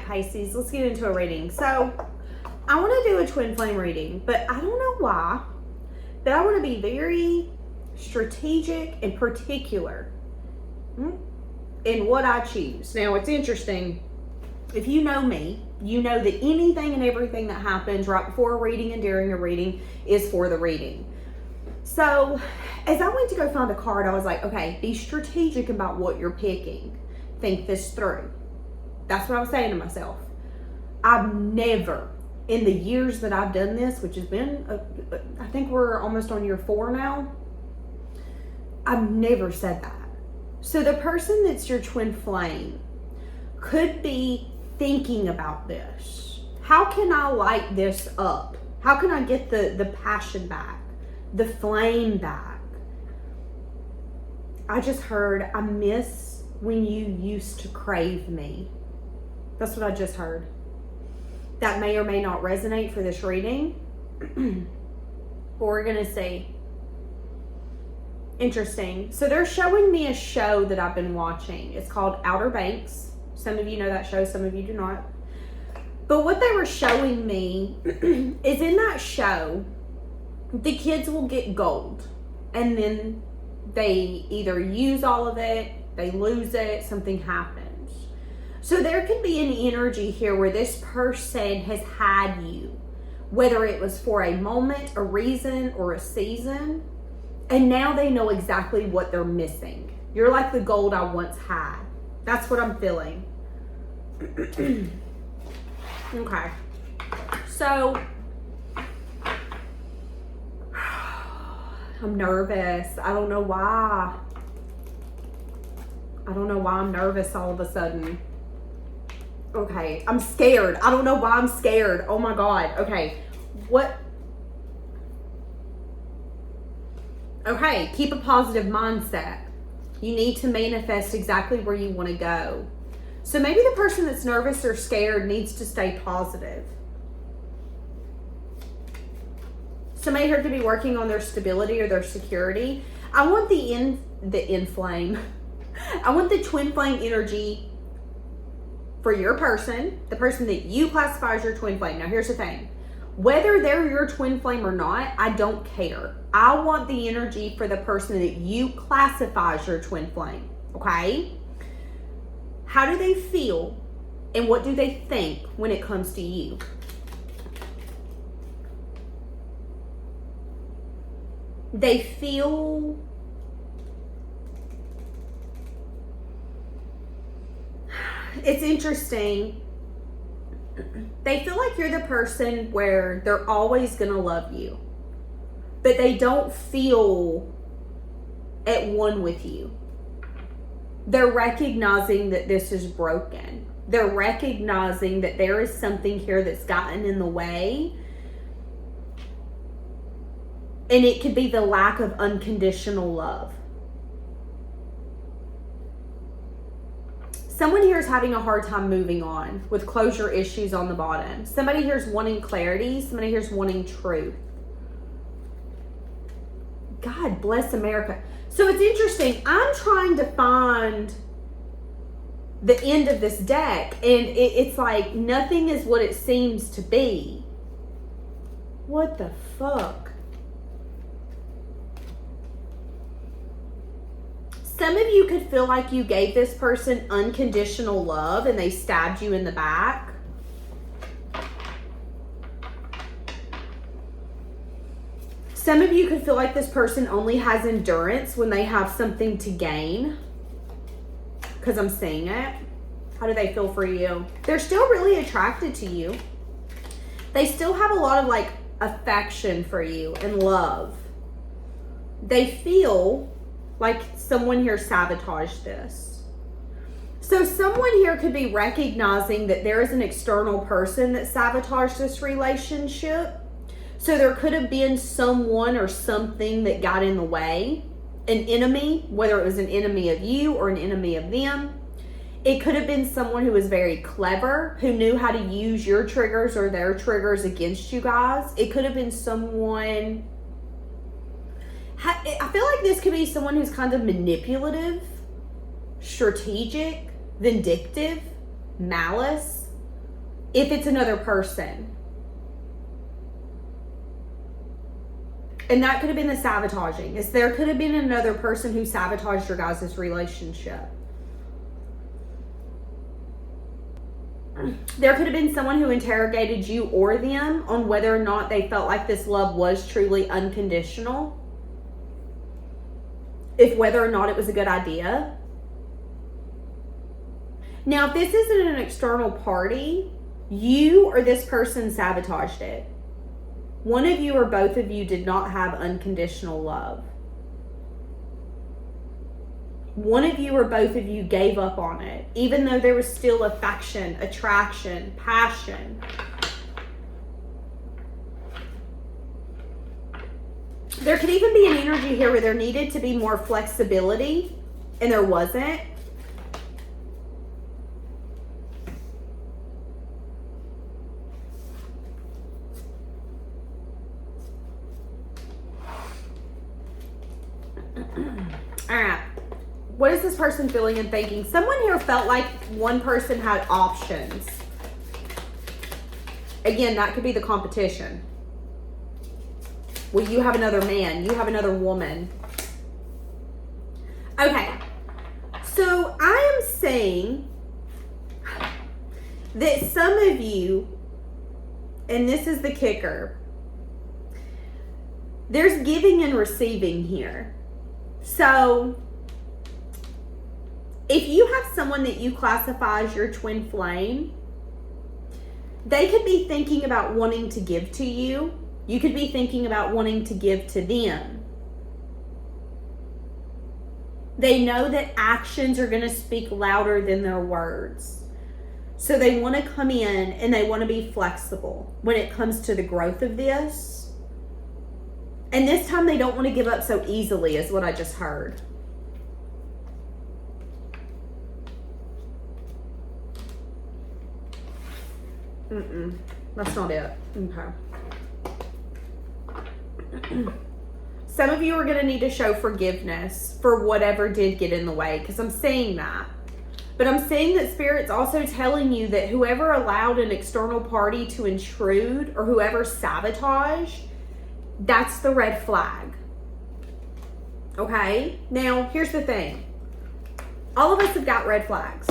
right, Pisces, let's get into a reading. So, I want to do a twin flame reading, but I don't know why, but I want to be very strategic and particular in what I choose. Now, it's interesting. If you know me, you know that anything and everything that happens right before a reading and during a reading is for the reading. So, as I went to go find a card, I was like, okay, be strategic about what you're picking. Think this through. That's what I was saying to myself. I've never, in the years that I've done this, which has been, I think we're almost on year 4 now, I've never said that. So the person that's your twin flame could be thinking about this. How can I light this up? How can I get the passion back? The flame back? I just heard, I miss when you used to crave me. That's what I just heard. That may or may not resonate for this reading. But we're going to see. Interesting. So they're showing me a show that I've been watching. It's called Outer Banks. Some of you know that show, some of you do not. But what they were showing me is in that show, the kids will get gold. And then they either use all of it, they lose it, something happens. So there could be an energy here where this person has had you, whether it was for a moment, a reason, or a season, and now they know exactly what they're missing. You're like the gold I once had. That's what I'm feeling. Okay. So, I'm nervous. I don't know why. I don't know why I'm nervous all of a sudden. Okay, I'm scared. I don't know why I'm scared. Oh my God. Okay, what? Okay, keep a positive mindset. You need to manifest exactly where you want to go. So maybe the person that's nervous or scared needs to stay positive. Somebody here could be working on their stability or their security. I want the flame. I want the twin flame energy for your person, the person that you classify as your twin flame. Now, here's the thing. Whether they're your twin flame or not, I don't care. I want the energy for the person that you classify as your twin flame, okay? How do they feel and what do they think when it comes to you? They feel it's interesting. They feel like you're the person where they're always going to love you, but they don't feel at one with you. They're recognizing that this is broken. They're recognizing that there is something here that's gotten in the way. And it could be the lack of unconditional love. Someone here is having a hard time moving on with closure issues on the bottom. Somebody here is wanting clarity. Somebody here is wanting truth. God bless America. So it's interesting. I'm trying to find the end of this deck, and it's like nothing is what it seems to be. What the fuck? Some of you could feel like you gave this person unconditional love and they stabbed you in the back. Some of you could feel like this person only has endurance when they have something to gain. Because I'm seeing it. How do they feel for you? They're still really attracted to you. They still have a lot of like affection for you and love. They feel like someone here sabotaged this. So someone here could be recognizing that there is an external person that sabotaged this relationship. So there could have been someone or something that got in the way. An enemy, whether it was an enemy of you or an enemy of them. It could have been someone who was very clever, who knew how to use your triggers or their triggers against you guys. It could have been someone... I feel like this could be someone who's kind of manipulative, strategic, vindictive, malice. if it's another person. And that could have been the sabotaging. There could have been another person who sabotaged your guys' relationship. There could have been someone who interrogated you or them on whether or not they felt like this love was truly unconditional. If whether or not it was a good idea. Now, if this isn't an external party, you or this person sabotaged it. One of you or both of you did not have unconditional love. One of you or both of you gave up on it, even though there was still affection, attraction, passion. There could even be an energy here where there needed to be more flexibility, and there wasn't. All right. What is this person feeling and thinking? Someone here felt like one person had options. Again, that could be the competition. Well, you have another man. You have another woman. Okay. So I am saying that some of you, and this is the kicker, there's giving and receiving here. So if you have someone that you classify as your twin flame, they could be thinking about wanting to give to you. You could be thinking about wanting to give to them. They know that actions are going to speak louder than their words. So they want to come in and they want to be flexible when it comes to the growth of this. And this time they don't want to give up so easily, is what I just heard. That's not it. Okay. Some of you are going to need to show forgiveness for whatever did get in the way, because I'm seeing that. But I'm seeing that Spirit's also telling you that whoever allowed an external party to intrude or whoever sabotaged, that's the red flag. Okay? Now, here's the thing. All of us have got red flags.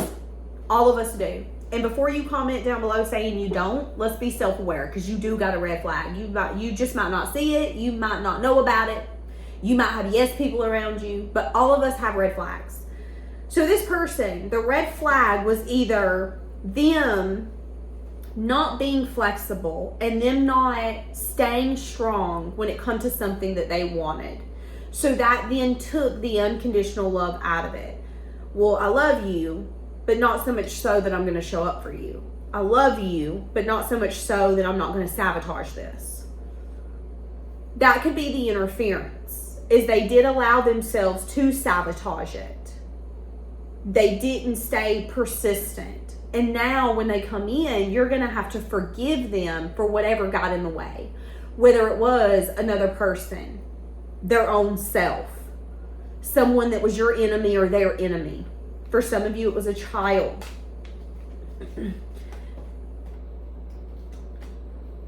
All of us do. And before you comment down below saying you don't, let's be self-aware, because you do got a red flag. You just might not see it. You might not know about it. You might have yes people around you, but all of us have red flags. So this person, the red flag was either them not being flexible and them not staying strong when it comes to something that they wanted. So that then took the unconditional love out of it. Well, I love you, but not so much so that I'm going to show up for you. I love you, but not so much so that I'm not going to sabotage this. That could be the interference, is they did allow themselves to sabotage it. They didn't stay persistent. And now when they come in, you're going to have to forgive them for whatever got in the way. Whether it was another person, their own self, someone that was your enemy or their enemy. For some of you, it was a child.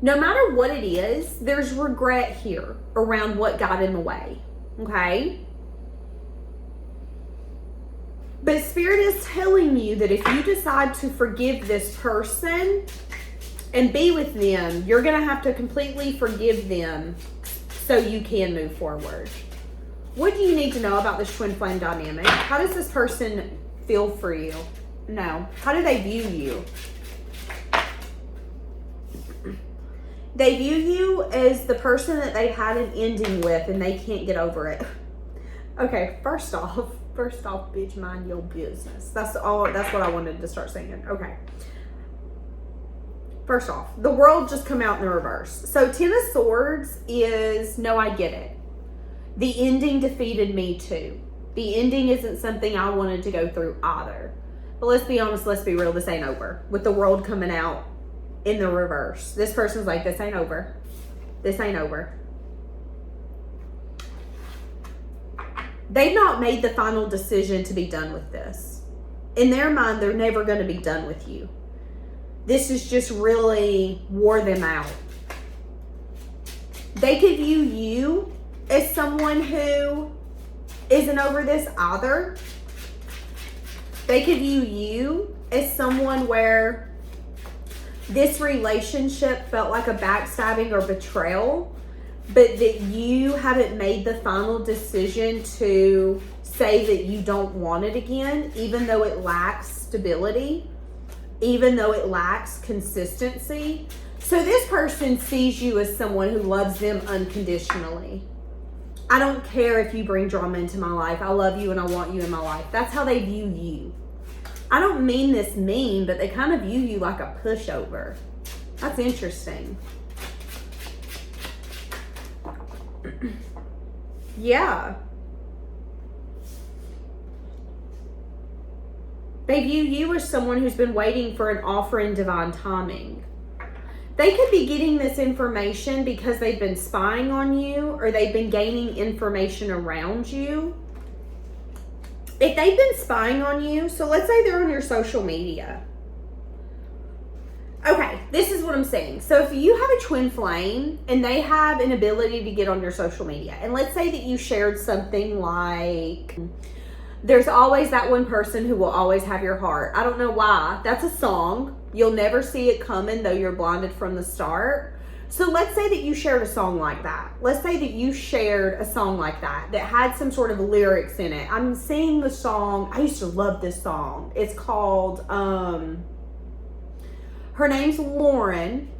No matter what it is, there's regret here around what got in the way. Okay? But Spirit is telling you that if you decide to forgive this person and be with them, you're going to have to completely forgive them so you can move forward. What do you need to know about this twin flame dynamic? How does this person feel for you? No. How do they view you? They view you as the person that they've had an ending with and they can't get over it. Okay, first off, bitch, mind your business. That's what I wanted to start saying. Okay. First off, the world just come out in the reverse. So 10 of Swords is, no, I get it. The ending defeated me too. The ending isn't something I wanted to go through either. But let's be honest, let's be real, this ain't over. With the world coming out in the reverse. This person's like, this ain't over. This ain't over. They've not made the final decision to be done with this. In their mind, they're never going to be done with you. this has just really wore them out. They could view you as someone who isn't over this either. They could view you as someone where this relationship felt like a backstabbing or betrayal, but that you haven't made the final decision to say that you don't want it again, even though it lacks stability, even though it lacks consistency. So this person sees you as someone who loves them unconditionally. I don't care if you bring drama into my life. I love you and I want you in my life. That's how they view you. I don't mean this mean, but they kind of view you like a pushover. That's interesting. Yeah. They view you as someone who's been waiting for an offer in divine timing. They could be getting this information because they've been spying on you, or they've been gaining information around you. If they've been spying on you, so let's say they're on your social media. Okay, this is what I'm saying. So if you have a twin flame and they have an ability to get on your social media, and let's say that you shared something like, there's always that one person who will always have your heart. I don't know why. That's a song. You'll never see it coming, though you're blinded from the start. So let's say that you shared a song like that. Let's say that you shared a song like that had some sort of lyrics in it. I'm singing the song. I used to love this song. It's called, her name's Lauren.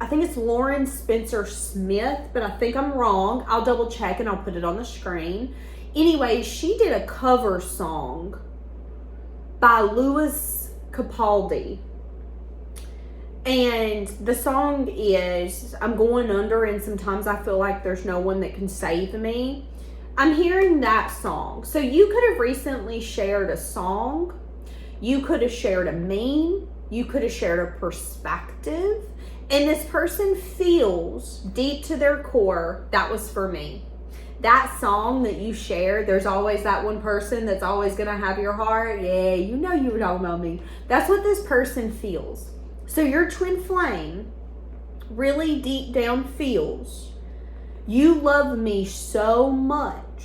I think it's Lauren Spencer Smith, but I think I'm wrong. I'll double check and I'll put it on the screen. Anyway, she did a cover song by Louis Capaldi. And the song is, I'm going under and sometimes I feel like there's no one that can save me. I'm hearing that song. So you could have recently shared a song. You could have shared a meme. You could have shared a perspective. And this person feels deep to their core, that was for me. That song that you shared, there's always that one person that's always going to have your heart. Yeah, you know you don't know me. That's what this person feels. So your twin flame really deep down feels, you love me so much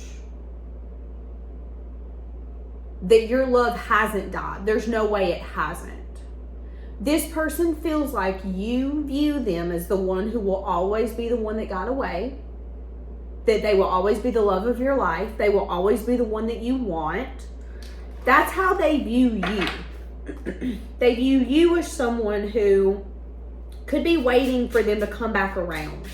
that your love hasn't died. There's no way it hasn't. This person feels like you view them as the one who will always be the one that got away. That they will always be the love of your life. They will always be the one that you want. That's how they view you. They view you as someone who could be waiting for them to come back around.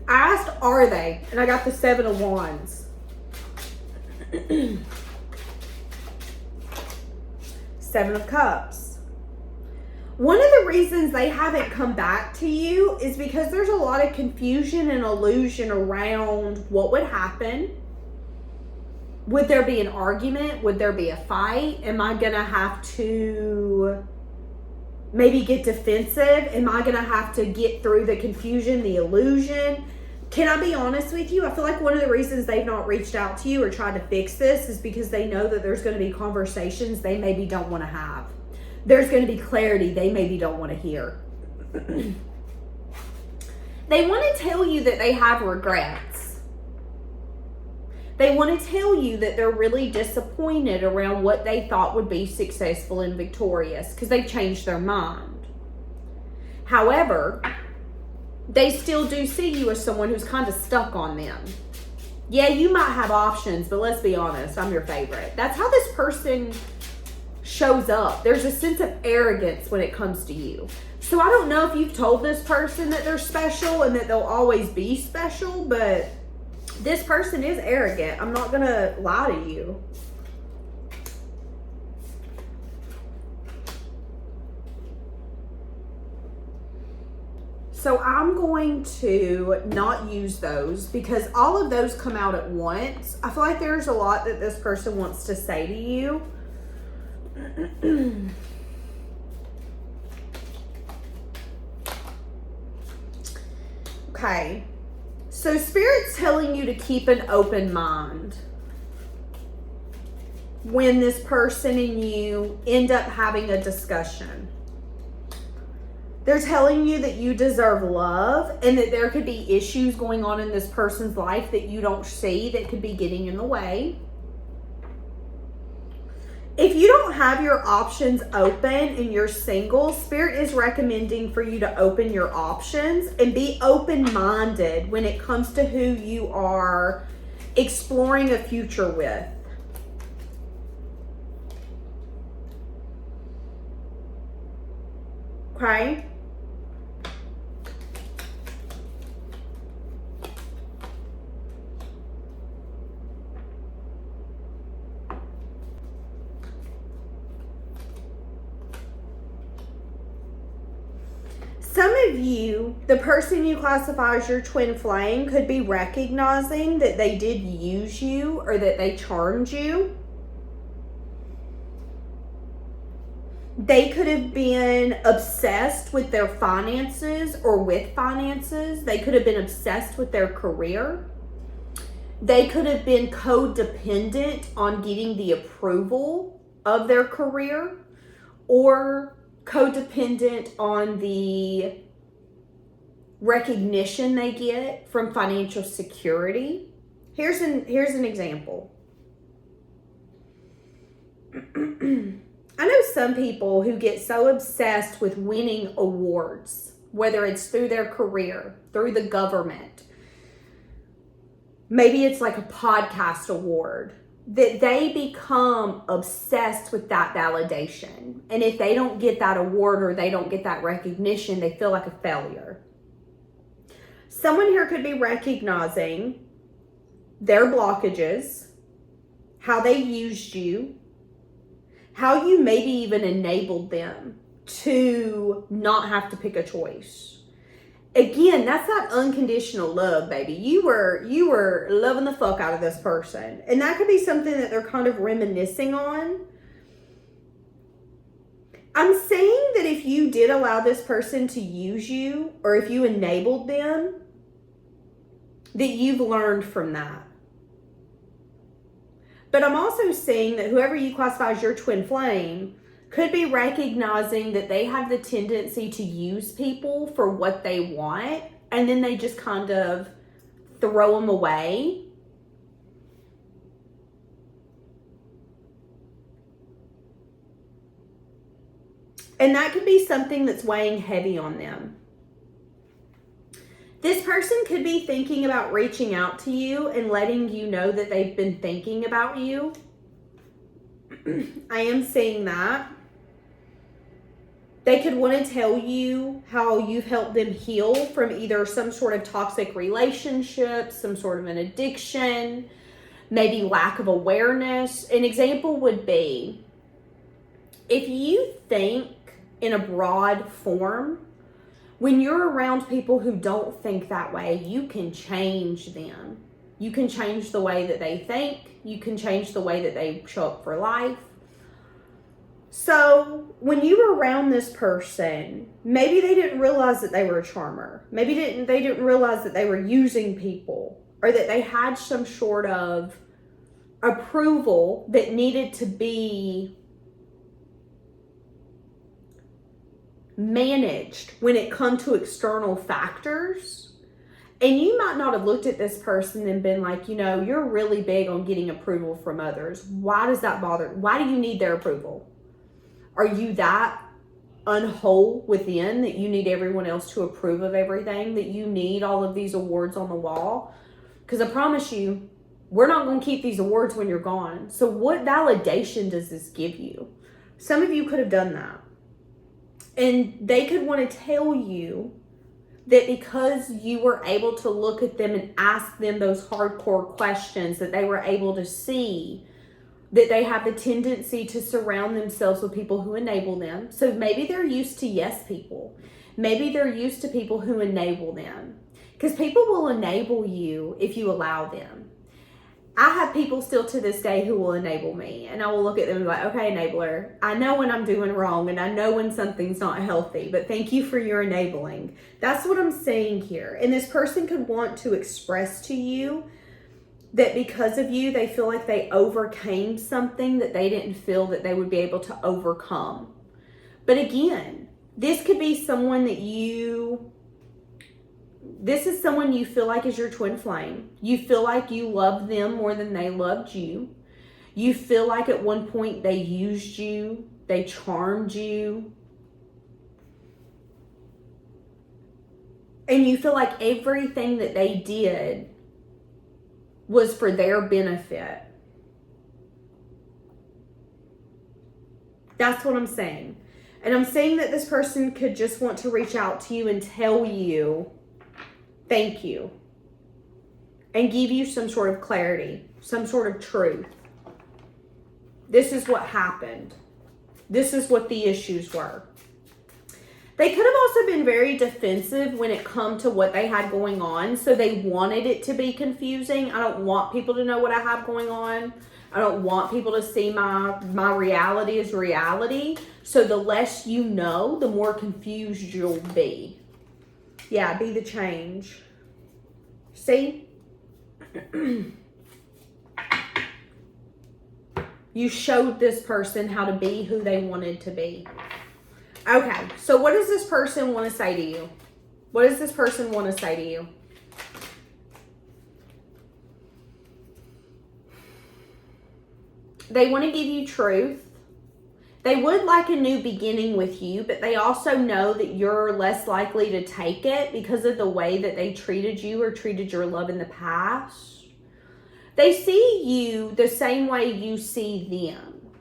I asked, are they? And I got the 7 of Wands. 7 of Cups. One of the reasons they haven't come back to you is because there's a lot of confusion and illusion around what would happen. Would there be an argument? Would there be a fight? Am I going to have to maybe get defensive? Am I going to have to get through the confusion, the illusion? Can I be honest with you? I feel like one of the reasons they've not reached out to you or tried to fix this is because they know that there's going to be conversations they maybe don't want to have. There's going to be clarity they maybe don't want to hear. They want to tell you that they have regrets. They want to tell you that they're really disappointed around what they thought would be successful and victorious because they've changed their mind. However, they still do see you as someone who's kind of stuck on them. Yeah, you might have options, but let's be honest, I'm your favorite. That's how this person shows up. There's a sense of arrogance when it comes to you. So I don't know if you've told this person that they're special and that they'll always be special, but this person is arrogant. I'm not gonna lie to you. So I'm going to not use those because all of those come out at once. I feel like there's a lot that this person wants to say to you. Okay, So Spirit's telling you to keep an open mind when this person and you end up having a discussion. They're telling you that you deserve love and that there could be issues going on in this person's life that you don't see that could be getting in the way. If you don't have your options open and you're single, Spirit is recommending for you to open your options and be open-minded when it comes to who you are exploring a future with. Okay? Some of you, the person you classify as your twin flame, could be recognizing that they did use you or that they charmed you. They could have been obsessed with their finances or with finances. They could have been obsessed with their career. They could have been codependent on getting the approval of their career or codependent on the recognition they get from financial security. Here's an example. I know some people who get so obsessed with winning awards, whether it's through their career, through the government, maybe it's like a podcast award, that they become obsessed with that validation. And if they don't get that award or they don't get that recognition, they feel like a failure. Someone here could be recognizing their blockages, how they used you, how you maybe even enabled them to not have to pick a choice. Again, that's that unconditional love, baby. You were loving the fuck out of this person. And that could be something that they're kind of reminiscing on. I'm saying that if you did allow this person to use you, or if you enabled them, that you've learned from that. But I'm also seeing that whoever you classify as your twin flame could be recognizing that they have the tendency to use people for what they want, and then they just kind of throw them away. And that could be something that's weighing heavy on them. This person could be thinking about reaching out to you and letting you know that they've been thinking about you. I am seeing that. They could want to tell you how you've helped them heal from either some sort of toxic relationship, some sort of an addiction, maybe lack of awareness. An example would be, if you think in a broad form, when you're around people who don't think that way, you can change them. You can change the way that they think. You can change the way that they show up for life. So when you were around this person, maybe they didn't realize that they were a charmer. Maybe they didn't realize that they were using people, or that they had some sort of approval that needed to be managed when it comes to external factors. And you might not have looked at this person and been like, you're really big on getting approval from others. Why does that bother? Why do you need their approval? Are you that unwhole within that you need everyone else to approve of everything, that you need all of these awards on the wall? Because I promise you, we're not going to keep these awards when you're gone. So what validation does this give you? Some of you could have done that. And they could want to tell you that because you were able to look at them and ask them those hardcore questions, that they were able to see that they have the tendency to surround themselves with people who enable them. So maybe they're used to yes people. Maybe they're used to people who enable them. Because people will enable you if you allow them. I have people still to this day who will enable me, and I will look at them and be like, okay, enabler, I know when I'm doing wrong and I know when something's not healthy, but thank you for your enabling. That's what I'm saying here. And this person could want to express to you that because of you, they feel like they overcame something that they didn't feel that they would be able to overcome. But again, this could be someone that this is someone you feel like is your twin flame. You feel like you love them more than they loved you. You feel like at one point they used you, they charmed you. And you feel like everything that they did was for their benefit. That's what I'm saying. And I'm saying that this person could just want to reach out to you and tell you thank you, and give you some sort of clarity, some sort of truth. This is what happened. This is what the issues were. They could have also been very defensive when it come to what they had going on. So they wanted it to be confusing. I don't want people to know what I have going on. I don't want people to see my reality as reality. So the less you know, the more confused you'll be. Yeah, be the change. See? You showed this person how to be who they wanted to be. Okay, so what does this person want to say to you? What does this person want to say to you? They want to give you truth. They would like a new beginning with you, but they also know that you're less likely to take it because of the way that they treated you or treated your love in the past. They see you the same way you see them.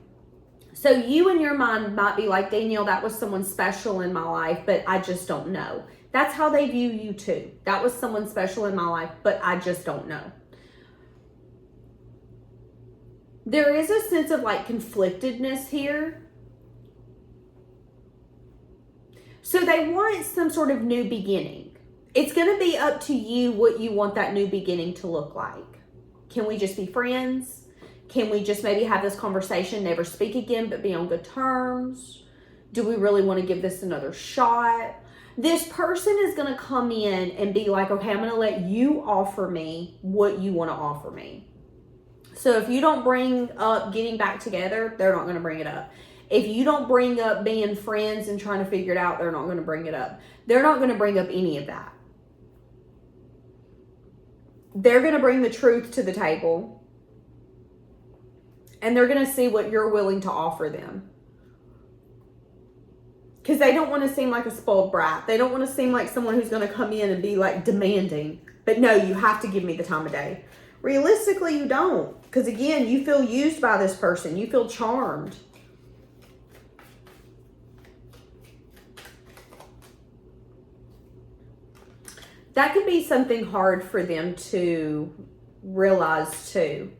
So you in your mind might be like, Danielle, that was someone special in my life, but I just don't know. That's how they view you too. That was someone special in my life, but I just don't know. There is a sense of like conflictedness here. So they want some sort of new beginning. It's going to be up to you what you want that new beginning to look like. Can we just be friends? Can we just maybe have this conversation, never speak again, but be on good terms? Do we really want to give this another shot? This person is going to come in and be like, okay, I'm going to let you offer me what you want to offer me. So if you don't bring up getting back together, they're not going to bring it up. If you don't bring up being friends and trying to figure it out, they're not going to bring it up. They're not going to bring up any of that. They're going to bring the truth to the table. And they're going to see what you're willing to offer them. Because they don't want to seem like a spoiled brat. They don't want to seem like someone who's going to come in and be like demanding. But no, you have to give me the time of day. Realistically, you don't. Because again, you feel used by this person. You feel charmed. That could be something hard for them to realize too,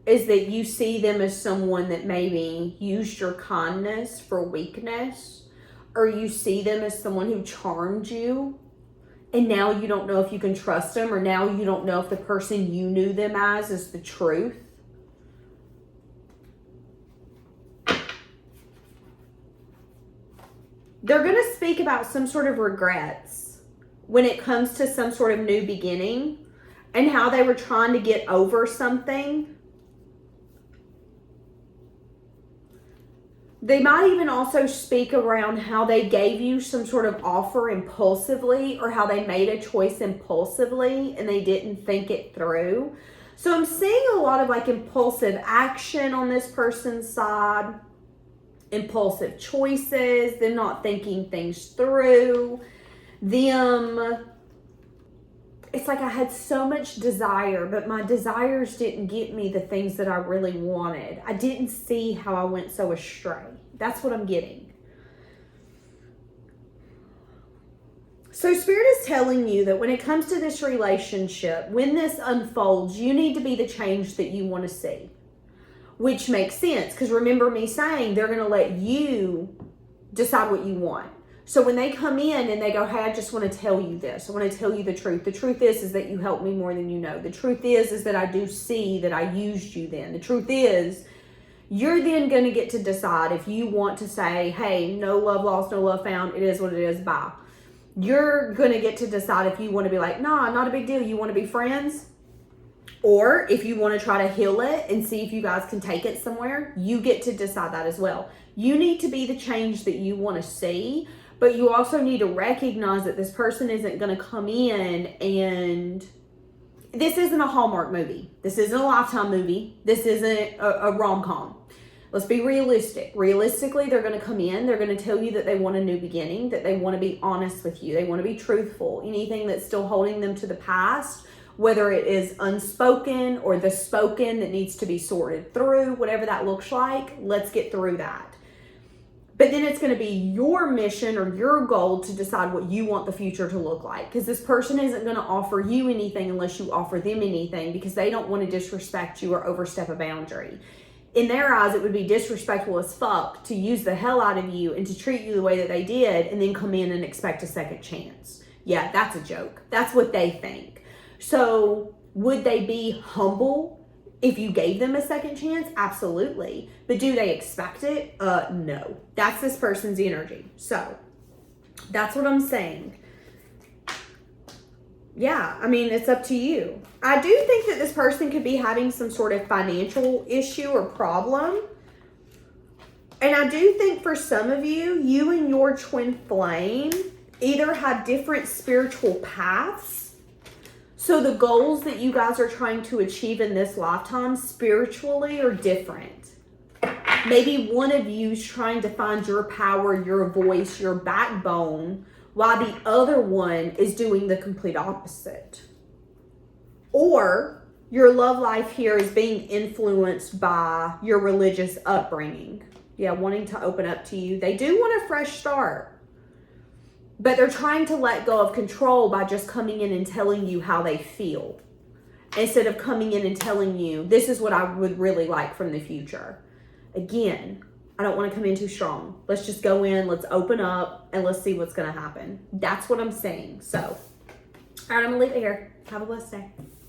is that you see them as someone that maybe used your kindness for weakness, or you see them as someone who charmed you, and now you don't know if you can trust them, or now you don't know if the person you knew them as is the truth. They're going to speak about some sort of regrets when it comes to some sort of new beginning and how they were trying to get over something. They might even also speak around how they gave you some sort of offer impulsively, or how they made a choice impulsively and they didn't think it through. So I'm seeing a lot of like impulsive action on this person's side, impulsive choices, them not thinking things through. It's like I had so much desire, but my desires didn't get me the things that I really wanted. I didn't see how I went so astray. That's what I'm getting. So Spirit is telling you that when it comes to this relationship, when this unfolds, you need to be the change that you want to see. Which makes sense, because remember me saying they're going to let you decide what you want. So when they come in and they go, hey, I just want to tell you this. I want to tell you the truth. The truth is that you helped me more than you know. The truth is that I do see that I used you then. The truth is, you're then going to get to decide if you want to say, hey, no love lost, no love found. It is what it is. Bye. You're going to get to decide if you want to be like, nah, not a big deal. You want to be friends? Or if you want to try to heal it and see if you guys can take it somewhere, you get to decide that as well. You need to be the change that you want to see. But you also need to recognize that this person isn't going to come in and this isn't a Hallmark movie. This isn't a Lifetime movie. This isn't a rom-com. Let's be realistic. Realistically, they're going to come in. They're going to tell you that they want a new beginning, that they want to be honest with you. They want to be truthful. Anything that's still holding them to the past, whether it is unspoken or the spoken that needs to be sorted through, whatever that looks like, let's get through that. But then it's going to be your mission or your goal to decide what you want the future to look like. Because this person isn't going to offer you anything unless you offer them anything, because they don't want to disrespect you or overstep a boundary. In their eyes, it would be disrespectful as fuck to use the hell out of you and to treat you the way that they did and then come in and expect a second chance. Yeah, that's a joke. That's what they think. So would they be humble if you gave them a second chance? Absolutely. But do they expect it? No. That's this person's energy. So that's what I'm saying. Yeah, I mean, it's up to you. I do think that this person could be having some sort of financial issue or problem. And I do think for some of you, you and your twin flame either have different spiritual paths. So the goals that you guys are trying to achieve in this lifetime spiritually are different. Maybe one of you is trying to find your power, your voice, your backbone, while the other one is doing the complete opposite. Or your love life here is being influenced by your religious upbringing. Yeah, wanting to open up to you. They do want a fresh start. But they're trying to let go of control by just coming in and telling you how they feel. Instead of coming in and telling you, this is what I would really like from the future. Again, I don't want to come in too strong. Let's just go in, let's open up, and let's see what's going to happen. That's what I'm saying. So, all right, I'm going to leave it here. Have a blessed day.